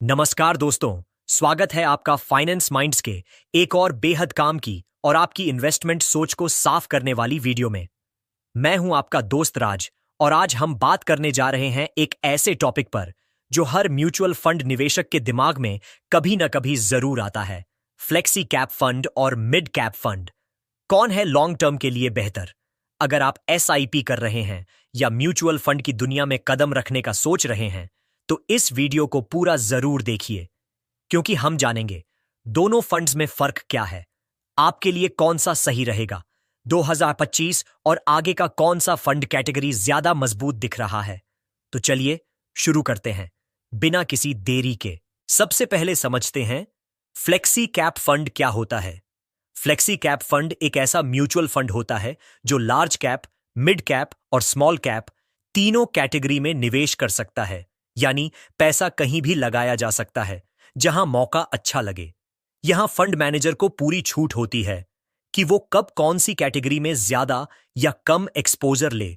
नमस्कार दोस्तों। स्वागत है आपका फाइनेंस माइंड्स के एक और बेहद काम की और आपकी इन्वेस्टमेंट सोच को साफ करने वाली वीडियो में। मैं हूं आपका दोस्त राज और आज हम बात करने जा रहे हैं एक ऐसे टॉपिक पर जो हर म्यूचुअल फंड निवेशक के दिमाग में कभी ना कभी जरूर आता है। फ्लेक्सी कैप फंड और मिड कैप फंड कौन है लॉन्ग टर्म के लिए बेहतर? अगर आप एसआईपी कर रहे हैं या म्यूचुअल फंड की दुनिया में कदम रखने का सोच रहे हैं तो इस वीडियो को पूरा जरूर देखिए, क्योंकि हम जानेंगे दोनों फंड्स में फर्क क्या है, आपके लिए कौन सा सही रहेगा, 2025 और आगे का कौन सा फंड कैटेगरी ज्यादा मजबूत दिख रहा है। तो चलिए शुरू करते हैं बिना किसी देरी के। सबसे पहले समझते हैं फ्लेक्सी कैप फंड क्या होता है। फ्लेक्सी कैप फंड एक ऐसा म्यूचुअल फंड होता है जो लार्ज कैप, मिड कैप और स्मॉल कैप तीनों कैटेगरी में निवेश कर सकता है, यानी पैसा कहीं भी लगाया जा सकता है जहां मौका अच्छा लगे। यहां फंड मैनेजर को पूरी छूट होती है कि वो कब कौन सी कैटेगरी में ज्यादा या कम एक्सपोजर ले।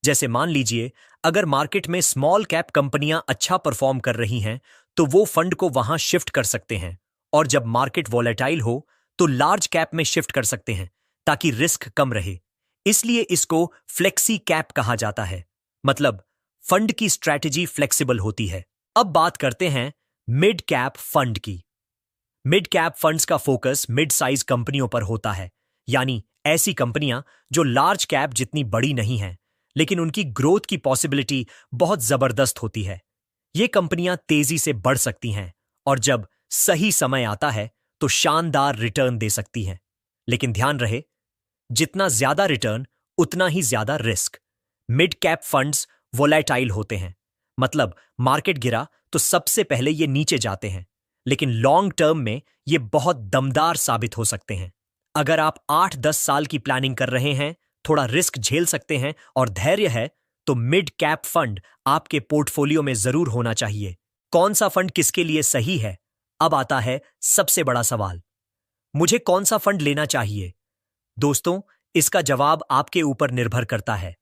जैसे मान लीजिए अगर मार्केट में स्मॉल कैप कंपनियां अच्छा परफॉर्म कर रही हैं तो वो फंड को वहां शिफ्ट कर सकते हैं, और जब मार्केट वॉलेटाइल हो तो लार्ज कैप में शिफ्ट कर सकते हैं ताकि रिस्क कम रहे। इसलिए इसको फ्लेक्सी कैप कहा जाता है, मतलब फंड की स्ट्रैटेजी फ्लेक्सिबल होती है। अब बात करते हैं मिड कैप फंड की। मिड कैप फंड्स का फोकस मिड साइज कंपनियों पर होता है, यानी ऐसी कंपनियां जो लार्ज कैप जितनी बड़ी नहीं हैं लेकिन उनकी ग्रोथ की पॉसिबिलिटी बहुत जबरदस्त होती है। ये कंपनियां तेजी से बढ़ सकती हैं और जब सही समय आता है तो शानदार रिटर्न दे सकती हैं। लेकिन ध्यान रहे, जितना ज्यादा रिटर्न उतना ही ज्यादा risk. Mid cap funds volatile होते हैं, मतलब मार्केट गिरा तो सबसे पहले ये नीचे जाते हैं, लेकिन लॉन्ग टर्म में ये बहुत दमदार साबित हो सकते हैं। अगर आप 8-10 साल की प्लानिंग कर रहे हैं, थोड़ा रिस्क झेल सकते हैं और धैर्य है तो मिड कैप फंड आपके पोर्टफोलियो में जरूर होना चाहिए। कौन सा फंड किसके लिए सही है? अब आता है सबसे बड़ा सवाल, मुझे कौन सा फंड लेना चाहिए? दोस्तों, इसका जवाब आपके ऊपर निर्भर करता है।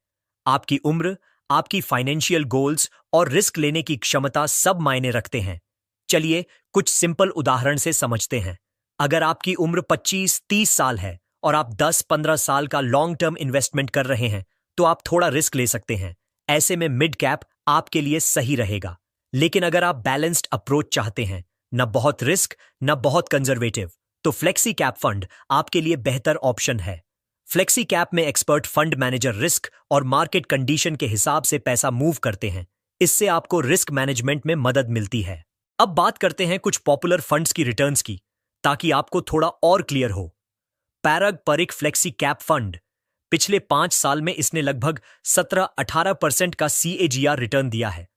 आपकी उम्र, आपकी फाइनेंशियल गोल्स और रिस्क लेने की क्षमता सब मायने रखते हैं। चलिए कुछ सिंपल उदाहरण से समझते हैं। अगर आपकी उम्र 25-30 साल है और आप 10-15 साल का लॉन्ग टर्म इन्वेस्टमेंट कर रहे हैं तो आप थोड़ा रिस्क ले सकते हैं। ऐसे में मिड कैप आपके लिए सही रहेगा। लेकिन अगर आप बैलेंस्ड अप्रोच चाहते हैं, न बहुत रिस्क न बहुत कंजर्वेटिव, तो फ्लेक्सी कैप फंड आपके लिए बेहतर ऑप्शन है। फ्लेक्सी कैप में एक्सपर्ट फंड मैनेजर रिस्क और मार्केट कंडीशन के हिसाब से पैसा मूव करते हैं। इससे आपको रिस्क मैनेजमेंट में मदद मिलती है। अब बात करते हैं कुछ पॉपुलर फंड्स की रिटर्न्स की, ताकि आपको थोड़ा और क्लियर हो। पैराग-परिक फ्लेक्सी कैप फंड, पिछले 5 साल में इसने लगभग 17-18% का CAGR रिटर्न दिया है।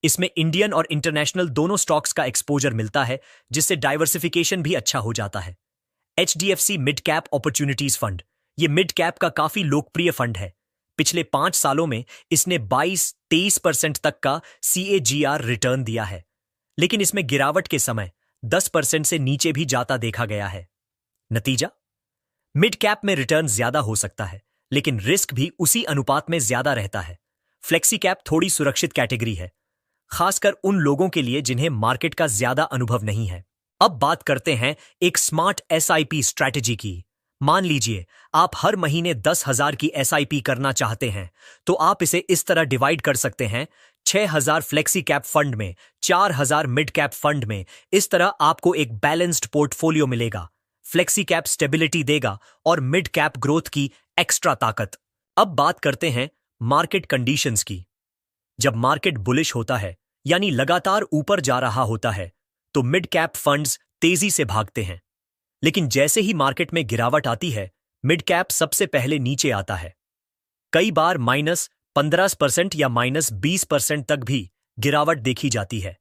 इसमें इंडियन और इंटरनेशनल दोनों स्टॉक्स का एक्सपोजर मिलता है, जिससे डाइवर्सिफिकेशन भी अच्छा हो जाता है। HDFC mid cap opportunities fund, ये मिड कैप का काफी लोकप्रिय फंड है। पिछले 5 सालों में इसने 22-23% तक का CAGR रिटर्न दिया है, लेकिन इसमें गिरावट के समय 10% से नीचे भी जाता देखा गया है। नतीजा, मिड कैप में रिटर्न ज्यादा हो सकता है, लेकिन रिस्क भी उसी अनुपात में ज्यादा रहता है। फ्लेक्सी कैप थोड़ी सुरक्षित कैटेगरी है, खासकर उन लोगों के लिए जिन्हें मार्केट का ज्यादा अनुभव नहीं है। अब बात करते हैं एक स्मार्ट SIP स्ट्रैटेजी की। मान लीजिए आप हर महीने 10,000 की SIP करना चाहते हैं, तो आप इसे इस तरह डिवाइड कर सकते हैं, 6,000 फ्लेक्सी कैप फंड में, 4,000 मिड कैप फंड में। इस तरह आपको एक बैलेंस्ड पोर्टफोलियो मिलेगा। फ्लेक्सी कैप स्टेबिलिटी देगा और मिड कैप ग्रोथ की एक्स्ट्रा ताकत। अब बात करते हैं मार्केट कंडीशंस की। जब मार्केट बुलिश होता है, यानी लगातार ऊपर जा रहा होता है, तो मिड कैप फंड्स तेजी से भागते हैं। लेकिन जैसे ही मार्केट में गिरावट आती है, मिड कैप सबसे पहले नीचे आता है। कई बार -15% या -20% तक भी गिरावट देखी जाती है।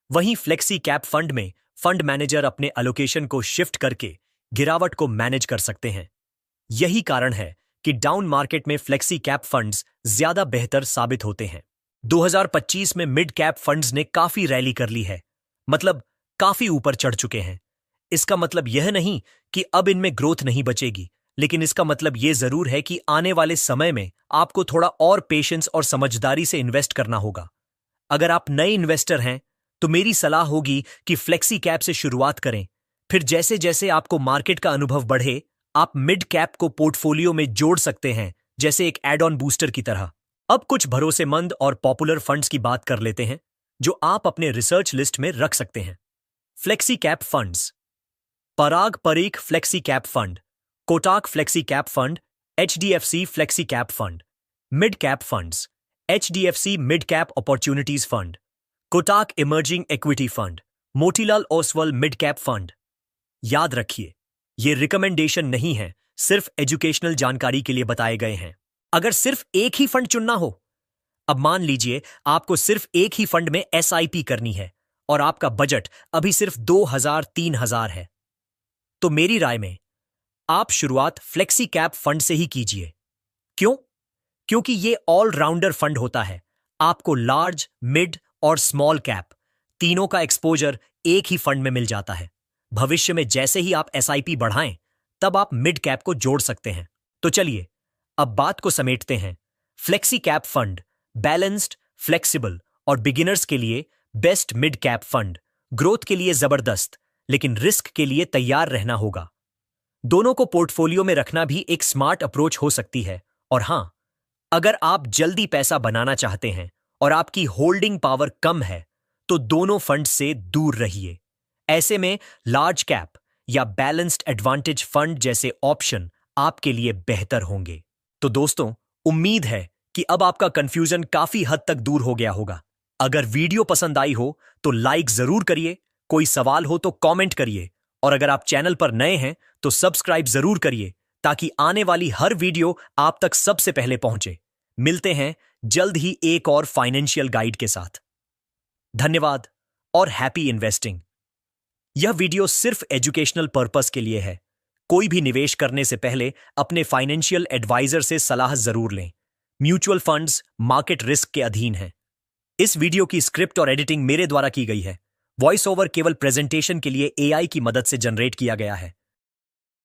वहीं फ्लेक्सी कैप फंड में फंड मैनेजर अपने एलोकेशन को शिफ्ट करके गिरावट को मैनेज कर सकते हैं। यही कारण है कि डाउन मार्केट में फ्लेक्सी कैप फंड्स ज्यादा बेहतर साबित होते हैं। 2025 में मिड कैप फंड्स ने काफी रैली कर ली है, मतलब काफी ऊपर चढ़ चुके हैं। इसका मतलब यह नहीं कि अब इनमें ग्रोथ नहीं बचेगी, लेकिन इसका मतलब यह जरूर है कि आने वाले समय में आपको थोड़ा और पेशेंस और समझदारी से इन्वेस्ट करना होगा। अगर आप नए इन्वेस्टर हैं तो मेरी सलाह होगी कि फ्लेक्सी कैप से शुरुआत करें। फिर जैसे जैसे आपको मार्केट का अनुभव बढ़े, आप मिड कैप को पोर्टफोलियो में जोड़ सकते हैं, जैसे एक एड ऑन बूस्टर की तरह। अब कुछ भरोसेमंद और पॉपुलर फंड्स की बात कर लेते हैं जो आप अपने रिसर्च लिस्ट में रख सकते हैं। Flexi cap funds: Parag Parikh flexi cap fund, Kotak flexi cap fund, HDFC flexi cap fund. Mid cap funds: HDFC mid cap opportunities fund, Kotak emerging equity fund, Motilal Oswal mid cap fund. याद रखिए, ये रिकमेंडेशन नहीं है, सिर्फ एजुकेशनल जानकारी के लिए बताए गए हैं। अगर सिर्फ एक ही फंड चुनना हो, अब मान लीजिए आपको सिर्फ एक ही फंड में SIP करनी है और आपका बजट अभी सिर्फ 2000-3000 है, तो मेरी राय में आप शुरुआत फ्लेक्सी कैप फंड से ही कीजिए। क्यों? क्योंकि ये ऑलराउंडर फंड होता है। आपको लार्ज, मिड और स्मॉल कैप तीनों का एक्सपोजर एक ही फंड में मिल जाता है। भविष्य में जैसे ही आप SIP बढ़ाएं, तब आप मिड कैप को जोड़ सकते हैं। तो चलिए अब बात को समेटते हैं। Flexi cap fund balanced, flexible और बिगिनर्स के लिए best mid cap fund. Growth के लिए जबरदस्त, लेकिन रिस्क के लिए तैयार रहना होगा। दोनों को पोर्टफोलियो में रखना भी एक स्मार्ट अप्रोच हो सकती है। और हां, अगर आप जल्दी पैसा बनाना चाहते हैं और आपकी होल्डिंग पावर कम है, तो दोनों फंड से दूर रहिए। ऐसे में लार्ज कैप या बैलेंस्ड एडवांटेज फंड जैसे ऑप्शन आपके लिए बेहतर होंगे। तो दोस्तों, उम्मीद है कि अब आपका कंफ्यूजन काफी हद तक दूर हो गया होगा। अगर वीडियो पसंद आई हो तो लाइक जरूर करिए, कोई सवाल हो तो कमेंट करिए, और अगर आप चैनल पर नए हैं तो सब्सक्राइब जरूर करिए, ताकि आने वाली हर वीडियो आप तक सबसे पहले पहुंचे। मिलते हैं जल्द ही एक और फाइनेंशियल गाइड के साथ। धन्यवाद और हैप्पी इन्वेस्टिंग। यह वीडियो सिर्फ एजुकेशनल पर्पस के लिए है। कोई भी निवेश करने से पहले अपने फाइनेंशियल एडवाइजर से सलाह जरूर लें। म्यूचुअल फंड्स मार्केट रिस्क के अधीन हैं। इस वीडियो की स्क्रिप्ट और एडिटिंग मेरे द्वारा की गई है। वॉइस ओवर केवल प्रेजेंटेशन के लिए AI की मदद से जनरेट किया गया है।